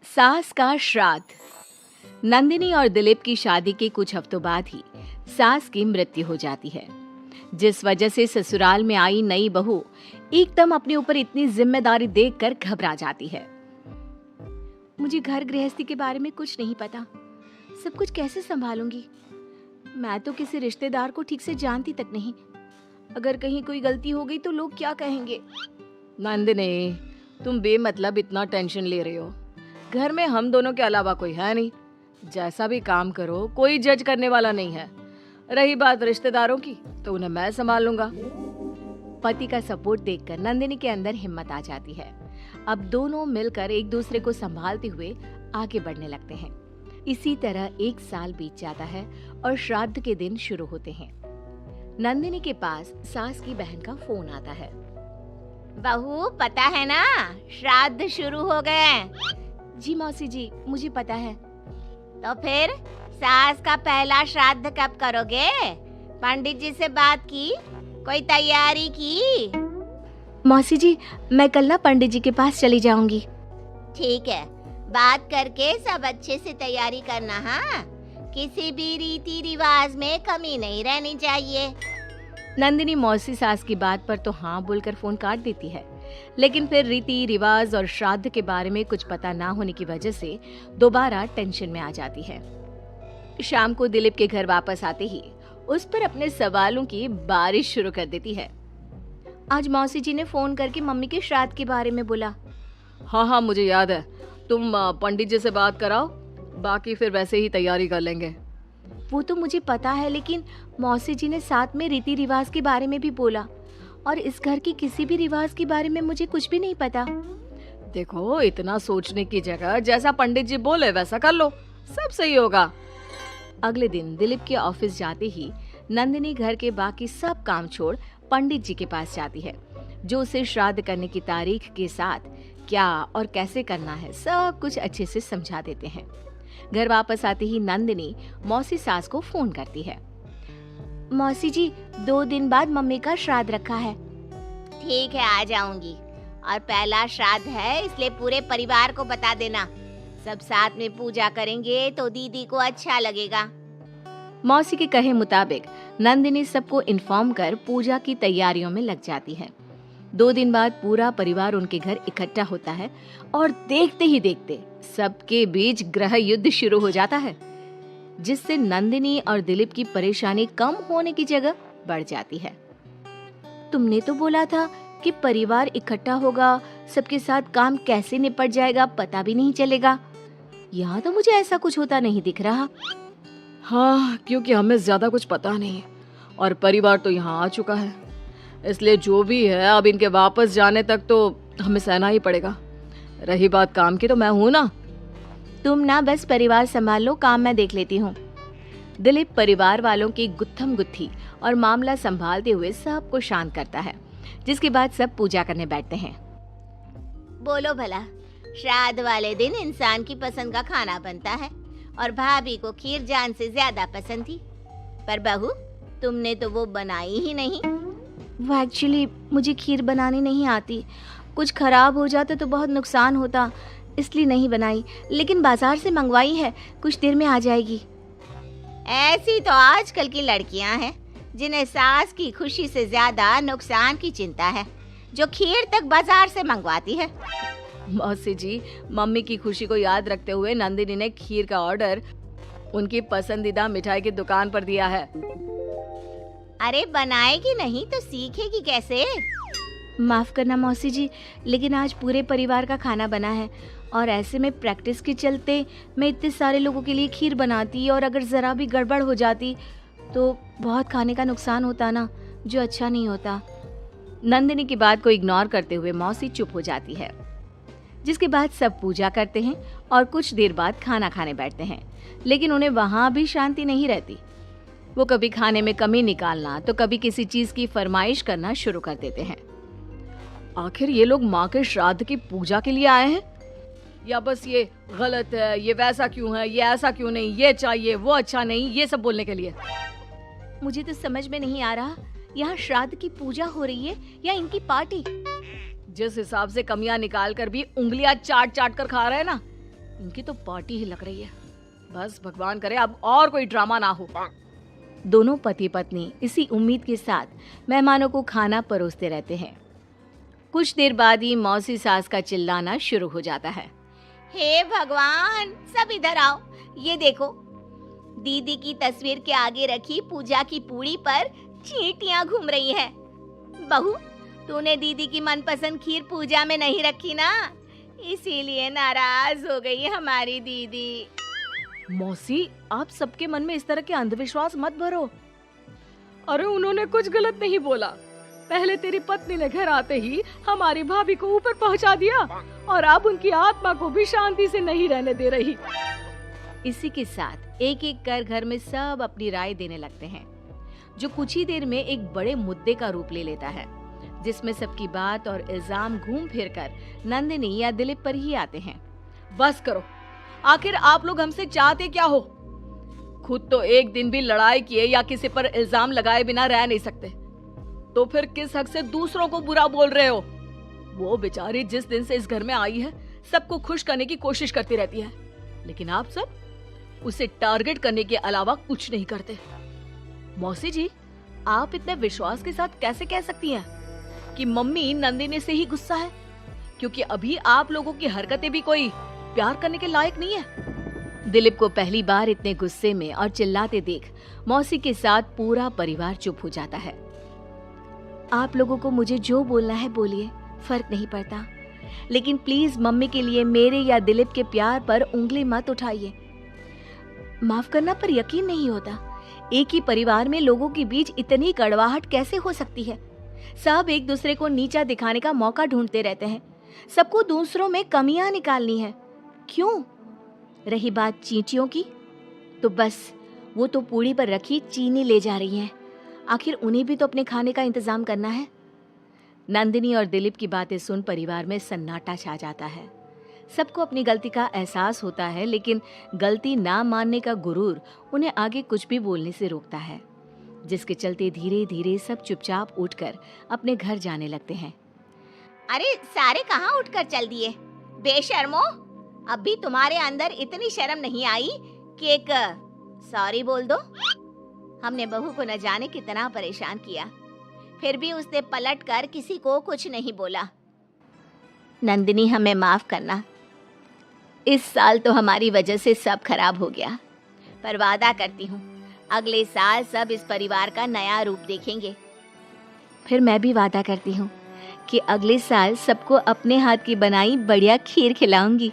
सास का श्राद्ध। नंदिनी और दिलीप की शादी के कुछ हफ्तों बाद ही सास की मृत्यु हो जाती है, जिस वजह से ससुराल में आई नई बहू एकदम अपने ऊपर इतनी जिम्मेदारी देखकर घबरा जाती है। मुझे घर गृहस्थी के बारे में कुछ नहीं पता, सब कुछ कैसे संभालूंगी? मैं तो किसी रिश्तेदार को ठीक से जानती तक नहीं। अगर कहीं कोई गलती हो गई तो लोग क्या कहेंगे? नंदिनी, तुम बेमतलब इतना टेंशन ले रही हो। घर में हम दोनों के अलावा कोई है नहीं। जैसा भी काम करो कोई जज करने वाला नहीं है। रही बात रिश्तेदारों की तो उन्हें मैं संभाल लूंगा। पति का सपोर्ट देखकर नंदिनी के अंदर हिम्मत आ जाती है। अब दोनों मिलकर एक दूसरे को संभालते हुए आगे बढ़ने लगते हैं। इसी तरह 1 साल बीत जाता है और श्राद्ध के दिन शुरू होते हैं। नंदिनी के पास सास की बहन का फोन आता है। बहू, पता है ना, श्राद्ध शुरू हो गए। जी मौसी जी, मुझे पता है। तो फिर सास का पहला श्राद्ध कब करोगे? पंडित जी से बात की? कोई तैयारी की? मौसी जी, मैं कल ना पंडित जी के पास चली जाऊंगी। ठीक है, बात करके सब अच्छे से तैयारी करना। हाँ, किसी भी रीति रिवाज में कमी नहीं रहनी चाहिए। नंदिनी मौसी सास की बात पर तो हाँ बोलकर फोन काट देती है, लेकिन फिर रीति रिवाज और श्राद्ध के बारे में कुछ पता ना होने की वजह से दोबारा टेंशन में आ जाती है। शाम को दिलीप के घर वापस आते ही उस पर अपने सवालों की बारिश शुरू कर देती है। आज मौसी जी ने फोन करके मम्मी के श्राद्ध के बारे में बोला। हाँ, मुझे याद है। तुम पंडित जी से बात कराओ, बाकी फिर वैसे ही तैयारी कर लेंगे। वो तो मुझे पता है, लेकिन मौसी जी ने साथ में रीति रिवाज के बारे में भी बोला, और इस घर की किसी भी रिवाज के बारे में मुझे कुछ भी नहीं पता। देखो, इतना सोचने की जगह जैसा पंडित जी बोले वैसा कर लो, सब सही होगा। अगले दिन दिलीप के ऑफिस जाते ही नंदिनी घर के बाकी सब काम छोड़ पंडित जी के पास जाती है, जो उसे श्राद्ध करने की तारीख के साथ क्या और कैसे करना है सब कुछ अच्छे से समझा देते हैं। घर वापस आते ही नंदिनी मौसी सास को फोन करती है। मौसी जी, 2 दिन बाद मम्मी का श्राद्ध रखा है। ठीक है, आ जाऊंगी। और पहला श्राद्ध है, इसलिए पूरे परिवार को बता देना। सब साथ में पूजा करेंगे तो दीदी को अच्छा लगेगा। मौसी के कहे मुताबिक नंदिनी सबको इन्फॉर्म कर पूजा की तैयारियों में लग जाती है। 2 दिन बाद पूरा परिवार उनके घर इकट्ठा होता है और देखते ही देखते सबके बीच ग्रह युद्ध शुरू हो जाता है, जिससे नंदिनी और दिलीप की परेशानी कम होने की जगह बढ़ जाती है। तुमने तो बोला था कि परिवार इकट्ठा होगा, सबके साथ काम कैसे निपट जाएगा पता भी नहीं चलेगा। यहाँ तो मुझे ऐसा कुछ होता नहीं दिख रहा। हाँ, क्योंकि हमें ज्यादा कुछ पता नहीं और परिवार तो यहाँ आ चुका है, इसलिए जो भी है अब इनके वापस जाने तक तो हमें सहना ही पड़ेगा। रही बात काम की तो मैं हूं ना। तुम ना बस परिवार संभाल लो, काम मैं देख लेती हूँ। दिलीप परिवार वालों की गुत्थम गुत्थी और मामला संभालते हुए सबको शांत करता है, जिसके बाद सब पूजा करने बैठते हैं। बोलो भला, श्राद्ध वाले दिन इंसान की पसंद का खाना बनता है और भाभी को खीर जान से ज्यादा पसंद थी, पर बहू तुमने तो वो बनाई ही नहीं। वो एक्चुअली मुझे खीर बनानी नहीं आती, कुछ खराब हो जाता तो बहुत नुकसान होता, इसलिए नहीं बनाई, लेकिन बाजार से मंगवाई है, कुछ देर में आ जाएगी। ऐसी तो आजकल की लड़कियां हैं जिन्हें सास की खुशी से ज्यादा नुकसान की चिंता है, जो खीर तक बाजार से मंगवाती है। मौसी जी, मम्मी की खुशी को याद रखते हुए नंदिनी ने खीर का ऑर्डर उनकी पसंदीदा मिठाई की दुकान पर दिया है। अरे बनाएगी नहीं तो सीखेगी कैसे? माफ करना मौसी जी, लेकिन आज पूरे परिवार का खाना बना है और ऐसे में प्रैक्टिस के चलते मैं इतने सारे लोगों के लिए खीर बनाती और अगर जरा भी गड़बड़ हो जाती तो बहुत खाने का नुकसान होता ना, जो अच्छा नहीं होता। नंदिनी की बात को इग्नोर करते हुए मौसी चुप हो जाती है, जिसके बाद सब पूजा करते हैं और कुछ देर बाद खाना खाने बैठते हैं, लेकिन उन्हें वहां भी शांति नहीं रहती। वो कभी खाने में कमी निकालना तो कभी किसी चीज की फरमाइश करना शुरू कर देते हैं। आखिर ये लोग माँ के श्राद्ध की पूजा के लिए आए हैं या बस ये गलत है, ये वैसा क्यों है, ये ऐसा क्यों नहीं, ये चाहिए वो अच्छा नहीं, ये सब बोलने के लिए? मुझे तो समझ में नहीं आ रहा, यहाँ श्राद्ध की पूजा हो रही है या इनकी पार्टी? जिस हिसाब से कमियां निकाल कर भी उंगलियां चाट चाट कर खा रहे हैं ना, इनकी तो पार्टी ही लग रही है। बस भगवान करे अब और कोई ड्रामा ना हो। दोनों पति पत्नी इसी उम्मीद के साथ मेहमानों को खाना परोसते रहते हैं। कुछ देर बाद ही मौसी सास का चिल्लाना शुरू हो जाता है। हे भगवान, सब इधर आओ। ये देखो, दीदी की तस्वीर के आगे रखी पूजा की पूड़ी पर चींटियां घूम रही हैं। बहू, तूने दीदी की मनपसंद खीर पूजा में नहीं रखी ना, इसीलिए नाराज हो गई हमारी दीदी। मौसी, आप सबके मन में इस तरह के अंधविश्वास मत भरो। अरे उन्होंने कुछ गलत नहीं बोला। पहले तेरी पत्नी ने घर आते ही हमारी भाभी को ऊपर पहुंचा दिया और अब उनकी आत्मा को भी शांति से नहीं रहने दे रही। इसी के साथ एक एक कर घर में सब अपनी राय देने लगते हैं, जो कुछ ही देर में एक बड़े मुद्दे का रूप ले लेता है, जिसमें सबकी बात और इल्जाम घूम फिर कर नंदिनी या दिलीप पर ही आते हैं। बस करो, आखिर आप लोग हमसे चाहते क्या हो? खुद तो एक दिन भी लड़ाई किए या किसी पर इल्जाम लगाए बिना रह नहीं सकते, तो फिर किस हक से दूसरों को बुरा बोल रहे हो? वो बेचारी जिस दिन से इस घर में आई है सबको खुश करने की कोशिश करती रहती है, लेकिन आप सब उसे टारगेट करने के अलावा कुछ नहीं करते। मौसी जी, आप इतने विश्वास के साथ कैसे कह सकती हैं कि मम्मी नंदिनी से ही गुस्सा है, क्योंकि अभी आप लोगों की हरकतें भी कोई प्यार करने के लायक नहीं है। दिलीप को पहली बार इतने गुस्से में और चिल्लाते देख मौसी के साथ पूरा परिवार चुप हो जाता है। आप लोगों को मुझे जो बोलना है बोलिए, फर्क नहीं पड़ता, लेकिन प्लीज मम्मी के लिए मेरे या दिलीप के प्यार पर उंगली मत उठाइए। माफ करना पर यकीन नहीं होता, एक ही परिवार में लोगों के बीच इतनी कड़वाहट कैसे हो सकती है? सब एक दूसरे को नीचा दिखाने का मौका ढूंढते रहते हैं, सबको दूसरों में कमियां निकालनी है। क्यों? रही बात चींटियों की, तो बस वो तो पूड़ी पर रखी चीनी ले जा रही हैं। आखिर उन्हें भी तो अपने खाने का इंतजाम करना है। नंदिनी और दिलीप की बातें सुन परिवार में सन्नाटा छा जाता है। सबको अपनी गलती का एहसास होता है, लेकिन गलती ना मानने का गुरूर उन्हें आगे कुछ भी बोलने से रोकता है, जिसके चलते धीरे धीरे सब चुपचाप उठकर अपने घर जाने लगते हैं। अरे सारे कहाँ उठकर चल दिए? बेशर्मो, अब भी तुम्हारे अंदर इतनी शर्म नहीं आई कि एक सॉरी बोल दो? हमने बहू को न जाने कितना परेशान किया, फिर भी उसने पलटकर किसी को कुछ नहीं बोला। नंदिनी, हमें माफ करना। इस साल तो हमारी वजह से सब खराब हो गया, पर वादा करती हूँ अगले साल सब इस परिवार का नया रूप देखेंगे। फिर मैं भी वादा करती हूँ कि अगले साल सबको अपने हाथ की बनाई बढ़िया खीर खिलाऊंगी।